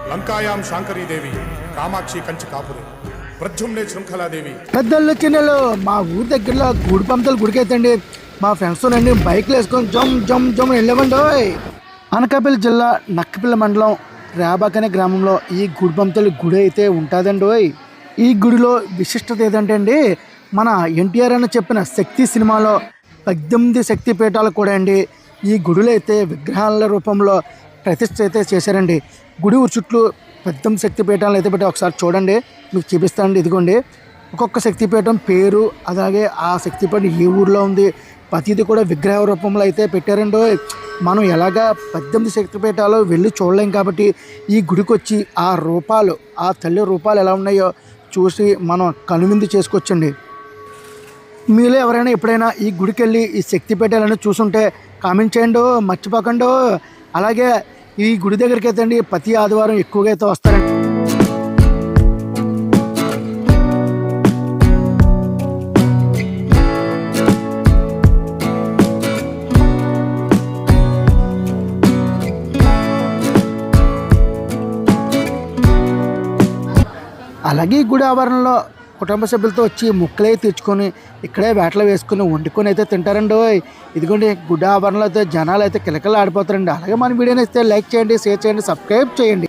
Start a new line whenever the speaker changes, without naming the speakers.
లంకాయాం శాంకరీదేవి, కామాక్షి కంచి కాపురి, ప్రద్యుమ్నే శృంఖలాదేవి.
పెద్దలు చిన్నలు మా ఊరి దగ్గరలో గుడి పంతులు గుడికైతండి మా ఫ్రెండ్స్ నండి బైక్లు వేసుకొని జమ్ జమ్ జమ్ వెళ్ళమండి. అనకాపల్లి జిల్లా నక్కపిల్ల మండలం రేబాక్ అనే గ్రామంలో ఈ గుడి పంతులు గుడి అయితే ఉంటుందండి. ఈ గుడిలో విశిష్టత ఏదంటే అండి, మన ఎన్టీఆర్ అని చెప్పిన శక్తి సినిమాలో 18 శక్తి పీఠాలు కూడా అండి ఈ గుడిలో అయితే విగ్రహాల రూపంలో ప్రతిష్ఠ అయితే చేశారండి. గుడి చుట్టూ 18 శక్తి పీఠాలు అయితే పెట్టి ఒకసారి చూడండి, మీకు చూపిస్తానండి. ఇదిగోండి ఒక్కొక్క శక్తిపీఠం పేరు, అలాగే ఆ శక్తిపీఠం ఏ ఊర్లో ఉంది, ప్రతిది కూడా విగ్రహ రూపంలో అయితే పెట్టారండి. మనం ఎలాగా 18 శక్తిపీఠాలు వెళ్ళి చూడలేం కాబట్టి ఈ గుడికి వచ్చి ఆ రూపాలు, ఆ తల్లి రూపాలు ఎలా ఉన్నాయో చూసి మనం కనువిందు చేసుకోవచ్చండి. మీలో ఎవరైనా ఎప్పుడైనా ఈ గుడికి వెళ్ళి ఈ శక్తిపీఠాలను చూసుంటే కామెంట్ చేయండి, మర్చిపోకండి. అలాగే ఈ గుడి దగ్గరికి అయితే అండి ప్రతి ఆదివారం ఎక్కువగా అయితే వస్తారండి. అలాగే ఈ గుడి ఆవరణలో కుటుంబ సభ్యులతో వచ్చి ముక్కలే తెచ్చుకొని ఇక్కడే వేటలు వేసుకుని వండుకొని అయితే తింటారండి. ఇదిగోండి గుడి ఆవరణలో అయితే జనాలు అయితే కిలకలు ఆడిపోతారండి. అలాగే మన వీడియోని ఇస్తే లైక్ చేయండి, షేర్ చేయండి, సబ్స్క్రైబ్ చేయండి.